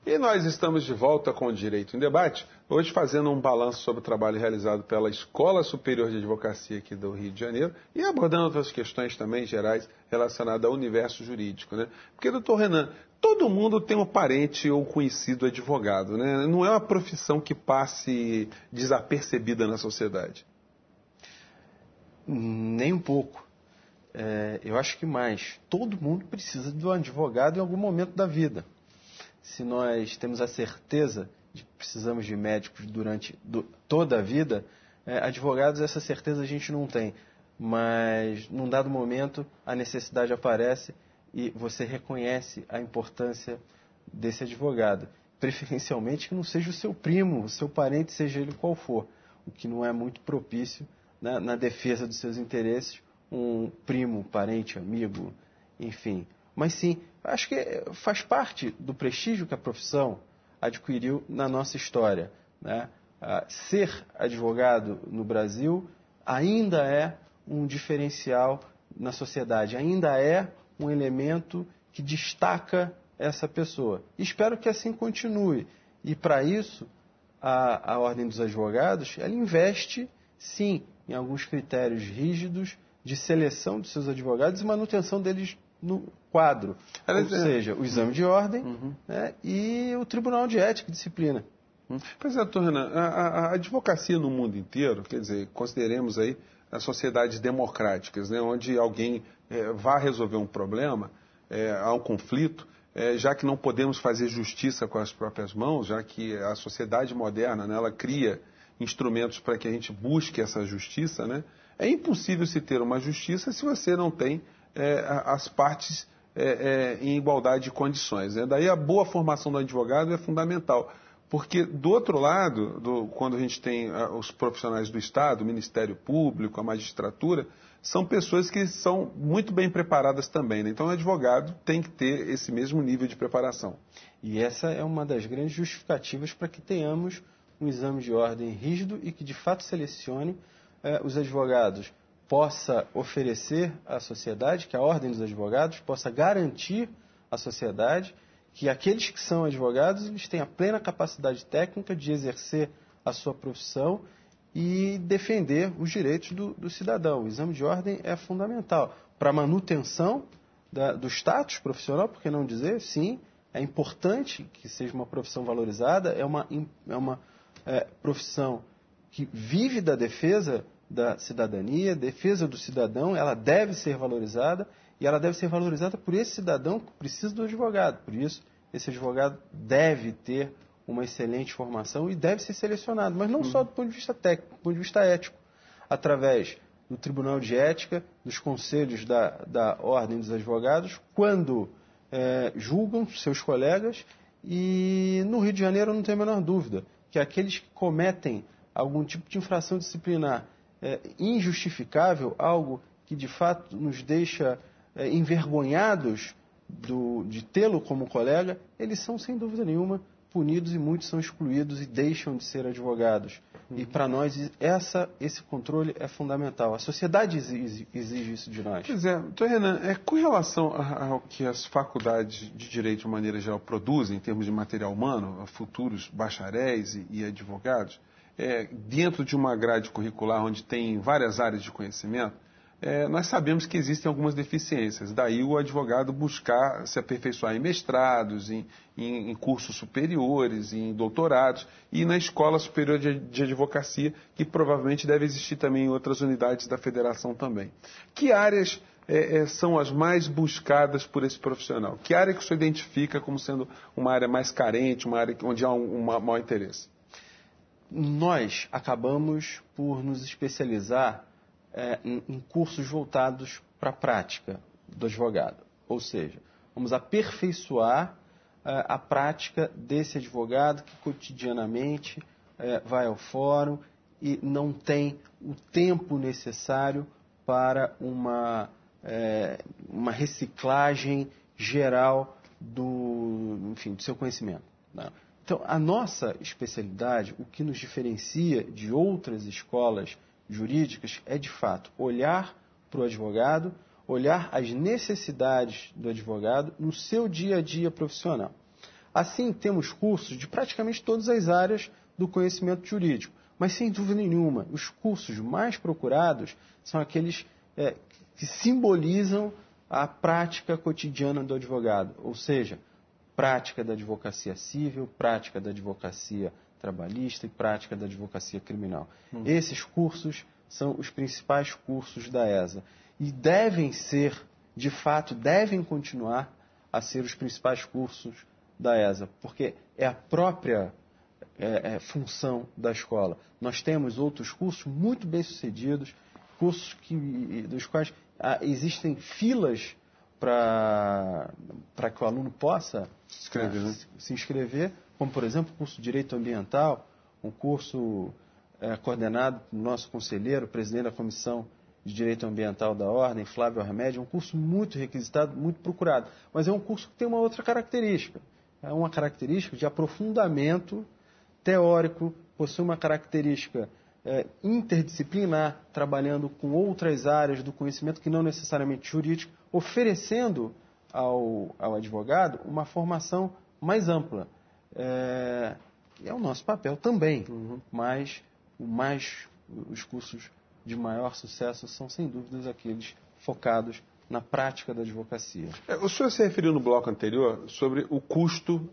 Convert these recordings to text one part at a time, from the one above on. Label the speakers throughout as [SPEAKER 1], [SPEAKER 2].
[SPEAKER 1] E nós estamos de volta com o Direito em Debate, hoje fazendo um balanço sobre o trabalho realizado pela Escola Superior de Advocacia aqui do Rio de Janeiro e abordando outras questões também gerais relacionadas ao universo jurídico, né? Porque, doutor Renan, todo mundo tem um parente ou conhecido advogado, né? Não é uma profissão que passe desapercebida na sociedade.
[SPEAKER 2] Nem um pouco. Eu acho que mais. Todo mundo precisa de um advogado em algum momento da vida. Se nós temos a certeza de que precisamos de médicos durante toda a vida, advogados, essa certeza a gente não tem. Mas, num dado momento, a necessidade aparece e você reconhece a importância desse advogado. Preferencialmente que não seja o seu primo, o seu parente, seja ele qual for, o que não é muito propício, né, na defesa dos seus interesses, um primo, parente, amigo, enfim. Mas sim, acho que faz parte do prestígio que a profissão adquiriu na nossa história, né? Ser advogado no Brasil ainda é um diferencial na sociedade, ainda é um elemento que destaca essa pessoa. Espero que assim continue. E para isso, a Ordem dos Advogados, ela investe, sim, em alguns critérios rígidos de seleção dos seus advogados e manutenção deles no quadro, ou seja, o exame de ordem, né, e o Tribunal de Ética e Disciplina.
[SPEAKER 1] Pois é, doutor Renan, a advocacia no mundo inteiro, quer dizer, consideremos aí as sociedades democráticas, né, onde alguém vai resolver um problema, há um conflito, já que não podemos fazer justiça com as próprias mãos, já que a sociedade moderna, né, ela cria instrumentos para que a gente busque essa justiça, né, é impossível se ter uma justiça se você não tem as partes em igualdade de condições, né? Daí a boa formação do advogado é fundamental, porque do outro lado, quando a gente tem os profissionais do Estado, o Ministério Público, a magistratura, são pessoas que são muito bem preparadas também, né? Então o advogado tem que ter esse mesmo nível de preparação.
[SPEAKER 2] E essa é uma das grandes justificativas para que tenhamos um exame de ordem rígido e que de fato selecione os advogados, possa oferecer à sociedade, que a Ordem dos Advogados possa garantir à sociedade que aqueles que são advogados, eles têm a plena capacidade técnica de exercer a sua profissão e defender os direitos do cidadão. O exame de ordem é fundamental para a manutenção do status profissional, por que não dizer? Sim, é importante que seja uma profissão valorizada, é uma profissão que vive da defesa da cidadania, defesa do cidadão, ela deve ser valorizada e ela deve ser valorizada por esse cidadão que precisa do advogado. Por isso, esse advogado deve ter uma excelente formação e deve ser selecionado, mas não só do ponto de vista técnico, do ponto de vista ético, através do Tribunal de Ética, dos conselhos da Ordem dos Advogados, quando julgam seus colegas, e no Rio de Janeiro eu não tenho a menor dúvida que aqueles que cometem algum tipo de infração disciplinar injustificável, algo que de fato nos deixa envergonhados de tê-lo como colega, eles são sem dúvida nenhuma punidos e muitos são excluídos e deixam de ser advogados. E para nós esse controle é fundamental. A sociedade exige isso de nós.
[SPEAKER 1] Pois é, doutor Renan, com relação ao que as faculdades de direito de maneira geral produzem em termos de material humano, futuros bacharéis e advogados, dentro de uma grade curricular onde tem várias áreas de conhecimento, nós sabemos que existem algumas deficiências. Daí o advogado buscar se aperfeiçoar em mestrados, em cursos superiores, em doutorados e na Escola Superior de Advocacia, que provavelmente deve existir também em outras unidades da federação também. Que áreas são as mais buscadas por esse profissional? Que área que o senhor identifica como sendo uma área mais carente, uma área onde há um maior interesse?
[SPEAKER 2] Nós acabamos por nos especializar em cursos voltados para a prática do advogado. Ou seja, vamos aperfeiçoar a prática desse advogado que cotidianamente vai ao fórum e não tem o tempo necessário para uma reciclagem geral do seu conhecimento, né? Então, a nossa especialidade, o que nos diferencia de outras escolas jurídicas é, de fato, olhar para o advogado, olhar as necessidades do advogado no seu dia a dia profissional. Assim, temos cursos de praticamente todas as áreas do conhecimento jurídico. Mas, sem dúvida nenhuma, os cursos mais procurados são aqueles que simbolizam a prática cotidiana do advogado, ou seja, prática da advocacia civil, prática da advocacia trabalhista e prática da advocacia criminal. Esses cursos são os principais cursos da ESA e devem ser, de fato, devem continuar a ser os principais cursos da ESA, porque é a própria função da escola. Nós temos outros cursos muito bem-sucedidos, cursos dos quais existem filas para que o aluno possa se inscrever, como, por exemplo, o curso de Direito Ambiental, um curso coordenado pelo nosso conselheiro, presidente da Comissão de Direito Ambiental da Ordem, Flávio Armédio, é um curso muito requisitado, muito procurado, mas é um curso que tem uma outra característica, é uma característica de aprofundamento teórico, possui uma característica interdisciplinar, trabalhando com outras áreas do conhecimento que não necessariamente jurídico, oferecendo ao advogado uma formação mais ampla. É o nosso papel também, mas os cursos de maior sucesso são, sem dúvidas, aqueles focados na prática da advocacia.
[SPEAKER 1] O senhor se referiu no bloco anterior sobre o custo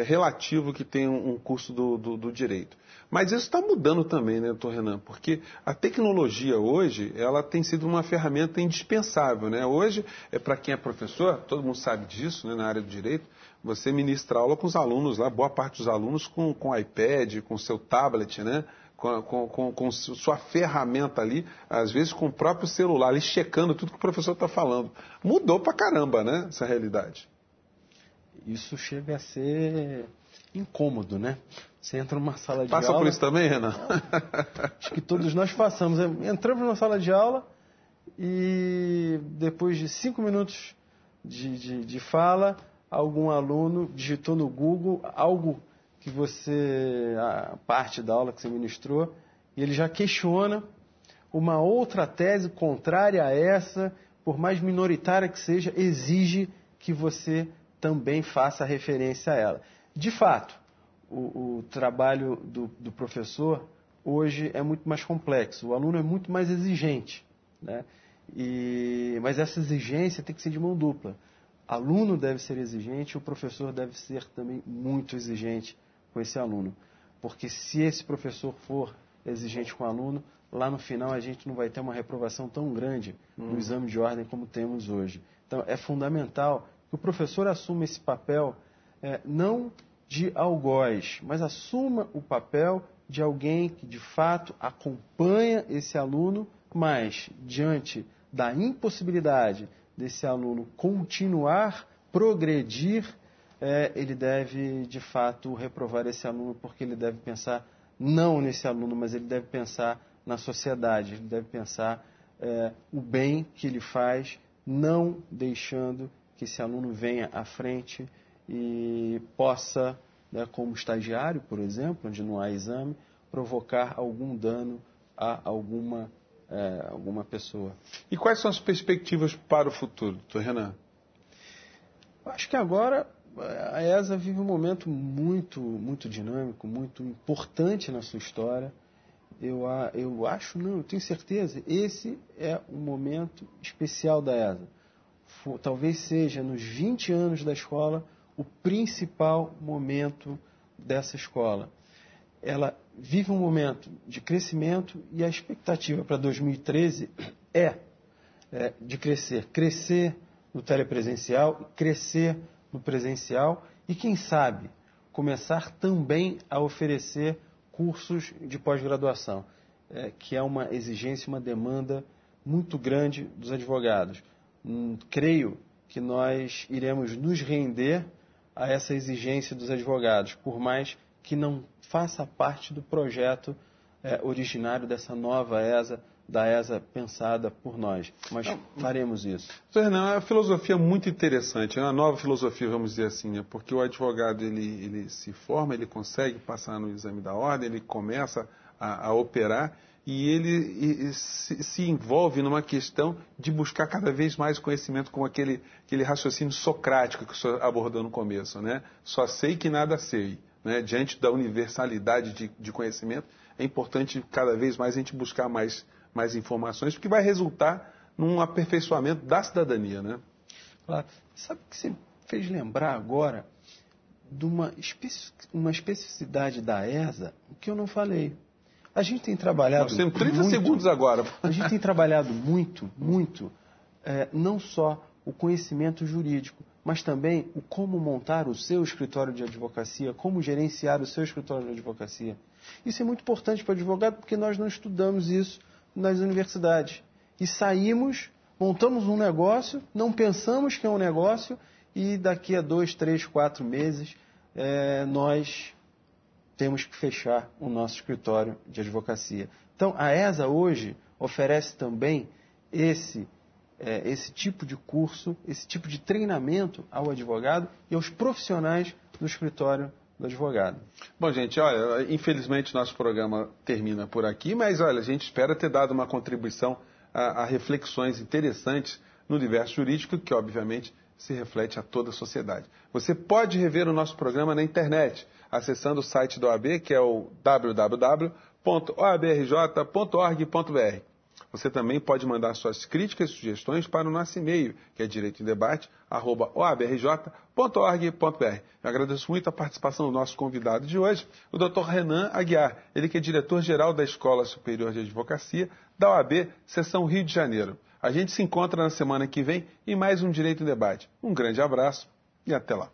[SPEAKER 1] relativo que tem um curso do direito. Mas isso está mudando também, né, doutor Renan? Porque a tecnologia hoje, ela tem sido uma ferramenta indispensável, né? Hoje, para quem é professor, todo mundo sabe disso, né, na área do direito, você ministra aula com os alunos lá, boa parte dos alunos com iPad, com seu tablet, né? Com sua ferramenta ali, às vezes com o próprio celular, ali checando tudo que o professor está falando. Mudou pra caramba, né, essa realidade.
[SPEAKER 2] Isso chega a ser incômodo, né? Você entra numa sala de aula...
[SPEAKER 1] Passa por isso também, Renan?
[SPEAKER 2] Acho que todos nós passamos. Entramos numa sala de aula e depois de 5 minutos de fala, algum aluno digitou no Google algo que a parte da aula que você ministrou, e ele já questiona uma outra tese contrária a essa, por mais minoritária que seja, exige que você também faça referência a ela. De fato, o trabalho do professor hoje é muito mais complexo, o aluno é muito mais exigente, né? Mas essa exigência tem que ser de mão dupla. O aluno deve ser exigente, o professor deve ser também muito exigente com esse aluno, porque se esse professor for exigente com o aluno, lá no final a gente não vai ter uma reprovação tão grande no exame de ordem como temos hoje. Então é fundamental que o professor assuma esse papel, não de algoz, mas assuma o papel de alguém que de fato acompanha esse aluno, mas diante da impossibilidade desse aluno continuar, progredir, ele deve, de fato, reprovar esse aluno, porque ele deve pensar não nesse aluno, mas ele deve pensar na sociedade, ele deve pensar o bem que ele faz, não deixando que esse aluno venha à frente e possa, como estagiário, por exemplo, onde não há exame, provocar algum dano a alguma pessoa.
[SPEAKER 1] E quais são as perspectivas para o futuro, doutor Renan?
[SPEAKER 2] Acho que agora a ESA vive um momento muito, muito dinâmico, muito importante na sua história. Eu tenho certeza, esse é um momento especial da ESA. Talvez seja, nos 20 anos da escola, o principal momento dessa escola. Ela vive um momento de crescimento e a expectativa para 2013 é de crescer no telepresencial, crescer no presencial e, quem sabe, começar também a oferecer cursos de pós-graduação, que é uma exigência, uma demanda muito grande dos advogados. Creio que nós iremos nos render a essa exigência dos advogados, por mais que não faça parte do projeto originário dessa nova ESA, da ESA pensada por nós. Mas faremos isso.
[SPEAKER 1] Renan, é uma filosofia muito interessante, é uma nova filosofia, vamos dizer assim, né? Porque o advogado ele se forma, ele consegue passar no exame da ordem, ele começa a operar, e ele se envolve numa questão de buscar cada vez mais conhecimento, com aquele raciocínio socrático que o senhor abordou no começo, né? Só sei que nada sei, né? Diante da universalidade de conhecimento, é importante cada vez mais a gente buscar mais informações, porque vai resultar num aperfeiçoamento da cidadania, né?
[SPEAKER 2] Claro. Sabe o que você fez lembrar agora de uma especificidade da ESA, que eu não falei. A gente tem trabalhado.
[SPEAKER 1] Nós temos 30 segundos agora.
[SPEAKER 2] A gente tem trabalhado muito, não só o conhecimento jurídico, mas também o como montar o seu escritório de advocacia, como gerenciar o seu escritório de advocacia. Isso é muito importante para o advogado, porque nós não estudamos isso nas universidades. E saímos, montamos um negócio, não pensamos que é um negócio, e daqui a 2, 3, 4 meses nós temos que fechar o nosso escritório de advocacia. Então, a ESA hoje oferece também esse tipo de curso, esse tipo de treinamento ao advogado e aos profissionais do escritório do advogado.
[SPEAKER 1] Bom, gente, olha, infelizmente nosso programa termina por aqui, mas olha, a gente espera ter dado uma contribuição a reflexões interessantes no universo jurídico, que obviamente se reflete a toda a sociedade. Você pode rever o nosso programa na internet, acessando o site da OAB, que é o www.oabrj.org.br. Você também pode mandar suas críticas e sugestões para o nosso e-mail, que é direitoemdebate@oabrj.org.br. Eu agradeço muito a participação do nosso convidado de hoje, o Dr. Renan Aguiar, ele que é diretor-geral da Escola Superior de Advocacia da OAB, Seção Rio de Janeiro. A gente se encontra na semana que vem em mais um Direito em Debate. Um grande abraço e até lá.